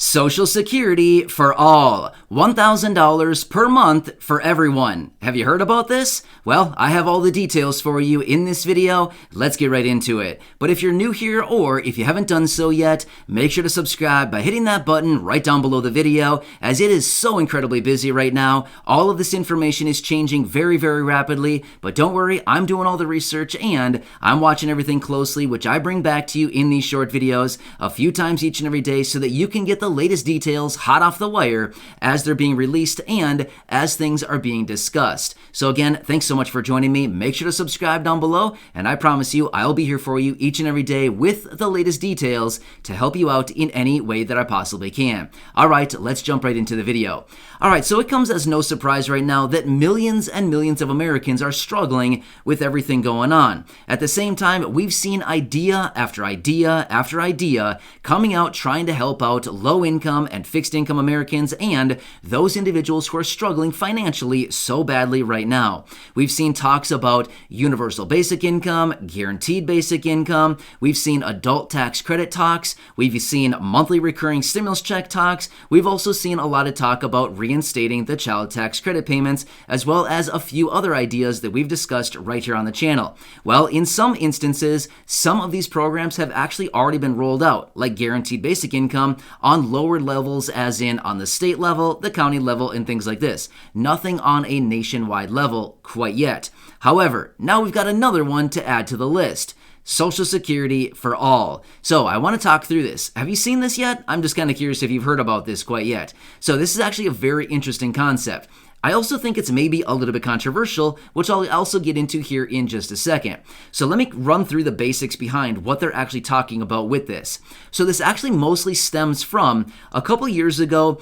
Social Security for all. $1,000 per month for everyone. Have you heard about this? Well, I have all the details for you in this video. Let's get right into it. But if you're new here or if you haven't done so yet, make sure to subscribe by hitting that button right down below the video, as it is so incredibly busy right now. All of this information is changing very, very rapidly, but don't worry, I'm doing all the research and I'm watching everything closely, which I bring back to you in these short videos a few times each and every day so that you can get the latest details hot off the wire as they're being released and as things are being discussed. So again, thanks so much for joining me. Make sure to subscribe down below, and I promise you I'll be here for you each and every day with the latest details to help you out in any way that I possibly can. All right, let's jump right into the video. All right, so it comes as no surprise right now that millions and millions of Americans are struggling with everything going on. At the same time, we've seen idea after idea after idea coming out trying to help out low-income and fixed-income Americans and those individuals who are struggling financially so badly right now. We've seen talks about universal basic income, guaranteed basic income. We've seen adult tax credit talks. We've seen monthly recurring stimulus check talks. We've also seen a lot of talk about reinstating the child tax credit payments, as well as a few other ideas that we've discussed right here on the channel. Well, in some instances, some of these programs have actually already been rolled out, like guaranteed basic income on lower levels, as in on the state level, the county level, and things like this. Nothing on a nationwide level quite yet. However, now we've got another one to add to the list. Social Security for all. So I want to talk through this. Have you seen this yet? I'm just kind of curious if you've heard about this quite yet. So this is actually a very interesting concept. I also think it's maybe a little bit controversial, which I'll also get into here in just a second. So let me run through the basics behind what they're actually talking about with this. So this actually mostly stems from a couple years ago,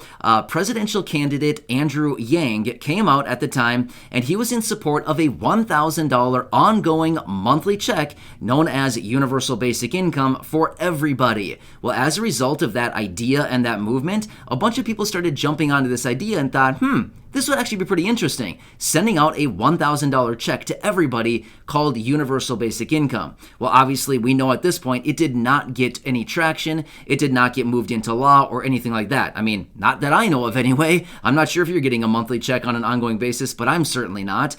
presidential candidate Andrew Yang came out at the time, and he was in support of a $1,000 ongoing monthly check known as universal basic income for everybody. Well, as a result of that idea and that movement, a bunch of people started jumping onto this idea and thought, this would actually be pretty interesting, sending out a $1,000 check to everybody called universal basic income. Well, obviously, we know at this point it did not get any traction. It did not get moved into law or anything like that. I mean, not that I know of anyway. I'm not sure if you're getting a monthly check on an ongoing basis, but I'm certainly not.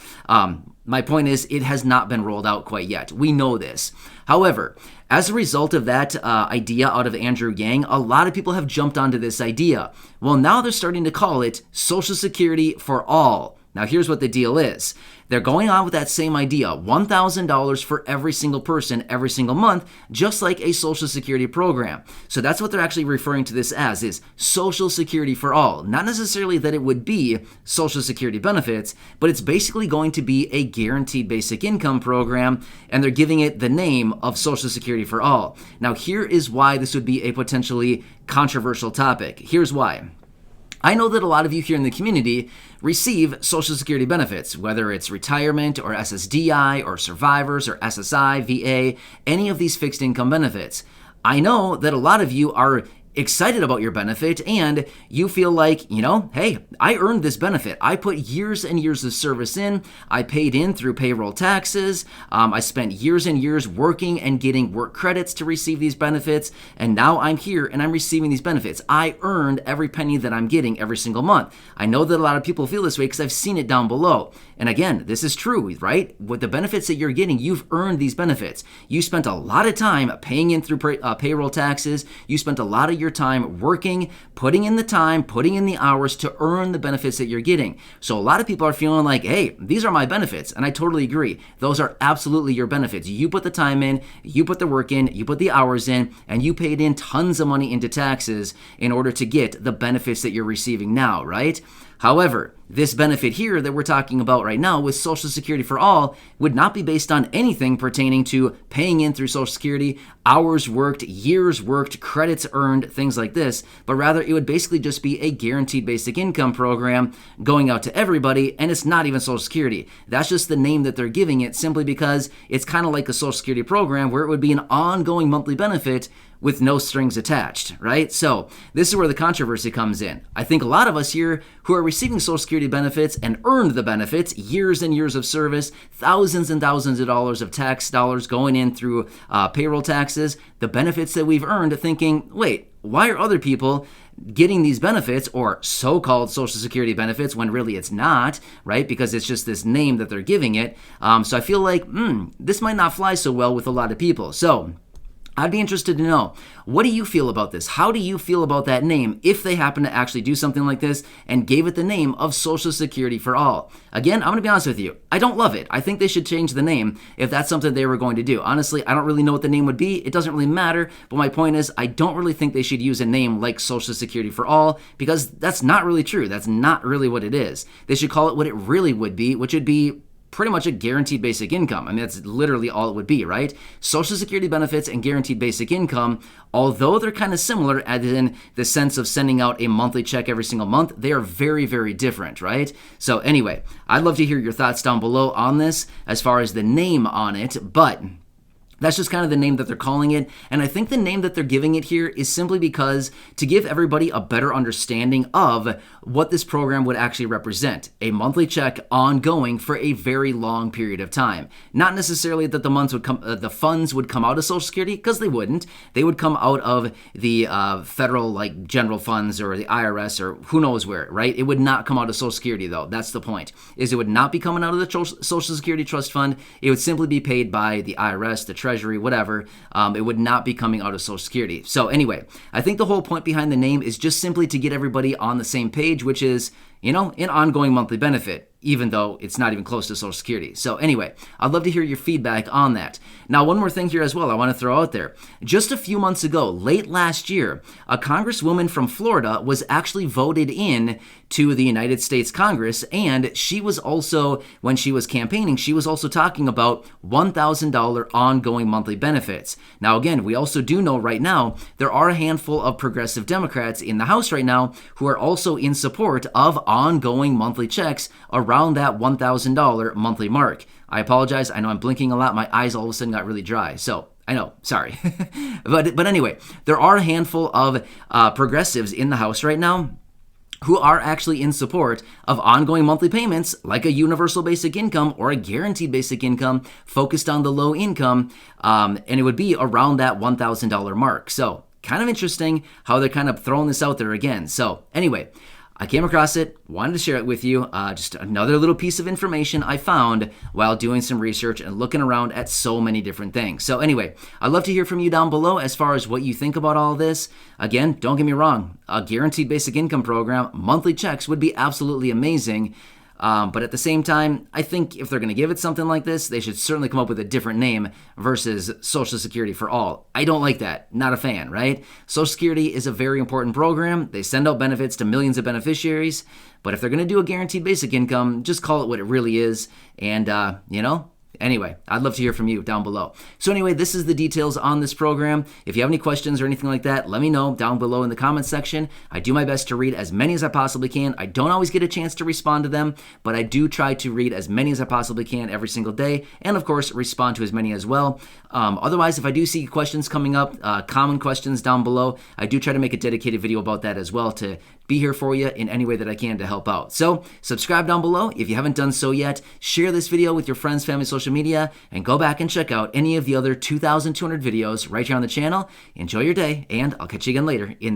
My point is, it has not been rolled out quite yet. We know this. However, as a result of that idea out of Andrew Yang, a lot of people have jumped onto this idea. Well, now they're starting to call it Social Security for all. Now, here's what the deal is. They're going on with that same idea, $1,000 for every single person every single month, just like a Social Security program. So that's what they're actually referring to this as, is Social Security for all. Not necessarily that it would be Social Security benefits, but it's basically going to be a guaranteed basic income program, and they're giving it the name of Social Security for all. Now, here is why this would be a potentially controversial topic. Here's why. I know that a lot of you here in the community receive Social Security benefits, whether it's retirement or SSDI or survivors or SSI, VA, any of these fixed income benefits. I know that a lot of you are excited about your benefit and you feel like, hey, I earned this benefit. I put years and years of service in. I paid in through payroll taxes. I spent years and years working and getting work credits to receive these benefits. And now I'm here and I'm receiving these benefits. I earned every penny that I'm getting every single month. I know that a lot of people feel this way because I've seen it down below. And again, this is true, right? With the benefits that you're getting, you've earned these benefits. You spent a lot of time paying in through payroll taxes. You spent a lot of your time working, putting in the time, putting in the hours to earn the benefits that you're getting. So a lot of people are feeling like, hey, these are my benefits. And I totally agree. Those are absolutely your benefits. You put the time in, you put the work in, you put the hours in, and you paid in tons of money into taxes in order to get the benefits that you're receiving now, right? However, this benefit here that we're talking about right now with Social Security for all would not be based on anything pertaining to paying in through Social Security, hours worked, years worked, credits earned, things like this, but rather it would basically just be a guaranteed basic income program going out to everybody, and it's not even Social Security. That's just the name that they're giving it simply because it's kind of like a Social Security program where it would be an ongoing monthly benefit with no strings attached, right? So this is where the controversy comes in. I think a lot of us here who are receiving Social Security benefits and earned the benefits, years and years of service, thousands and thousands of dollars of tax dollars going in through payroll taxes, the benefits that we've earned, thinking, wait, why are other people getting these benefits, or so-called Social Security benefits, when really it's not, right? Because it's just this name that they're giving it. So I feel like, this might not fly so well with a lot of people. So I'd be interested to know, what do you feel about this? How do you feel about that name if they happen to actually do something like this and gave it the name of Social Security for All? Again, I'm going to be honest with you. I don't love it. I think they should change the name if that's something they were going to do. Honestly, I don't really know what the name would be. It doesn't really matter. But my point is, I don't really think they should use a name like Social Security for All, because that's not really true. That's not really what it is. They should call it what it really would be, which would be pretty much a guaranteed basic income. I mean, that's literally all it would be, right? Social Security benefits and guaranteed basic income, although they're kind of similar as in the sense of sending out a monthly check every single month, they are very, very different, right? So anyway, I'd love to hear your thoughts down below on this as far as the name on it, but that's just kind of the name that they're calling it. And I think the name that they're giving it here is simply because to give everybody a better understanding of what this program would actually represent. A monthly check ongoing for a very long period of time. Not necessarily that the funds would come out of Social Security, because they wouldn't. They would come out of the federal like general funds or the IRS or who knows where, right? It would not come out of Social Security though. That's the point. Is it would not be coming out of the Social Security Trust Fund. It would simply be paid by the IRS, the Treasury, whatever. It would not be coming out of Social Security. So anyway, I think the whole point behind the name is just simply to get everybody on the same page, which is, an ongoing monthly benefit, even though it's not even close to Social Security. So anyway, I'd love to hear your feedback on that. Now, one more thing here as well I want to throw out there. Just a few months ago, late last year, a congresswoman from Florida was actually voted in to the United States Congress, and she was also, when she was campaigning, she was also talking about $1,000 ongoing monthly benefits. Now, again, we also do know right now there are a handful of progressive Democrats in the House right now who are also in support of ongoing monthly checks around that $1,000 monthly mark. I apologize. I know I'm blinking a lot. My eyes all of a sudden got really dry. So I know, sorry. but anyway, there are a handful of progressives in the House right now who are actually in support of ongoing monthly payments like a universal basic income or a guaranteed basic income focused on the low income, and it would be around that $1,000 mark. So kind of interesting how they're kind of throwing this out there again. So anyway, I came across it, wanted to share it with you. Just another little piece of information I found while doing some research and looking around at so many different things. So anyway, I'd love to hear from you down below as far as what you think about all this. Again, don't get me wrong, a guaranteed basic income program, monthly checks would be absolutely amazing. But at the same time, I think if they're going to give it something like this, they should certainly come up with a different name versus Social Security for All. I don't like that. Not a fan, right? Social Security is a very important program. They send out benefits to millions of beneficiaries. But if they're going to do a guaranteed basic income, just call it what it really is. And, anyway, I'd love to hear from you down below. So anyway, this is the details on this program. If you have any questions or anything like that, let me know down below in the comments section. I do my best to read as many as I possibly can. I don't always get a chance to respond to them, but I do try to read as many as I possibly can every single day, and of course, respond to as many as well. Otherwise, if I do see questions coming up, common questions down below, I do try to make a dedicated video about that as well to be here for you in any way that I can to help out. So subscribe down below if you haven't done so yet. Share this video with your friends, family, social media, and go back and check out any of the other 2,200 videos right here on the channel. Enjoy your day, and I'll catch you again later in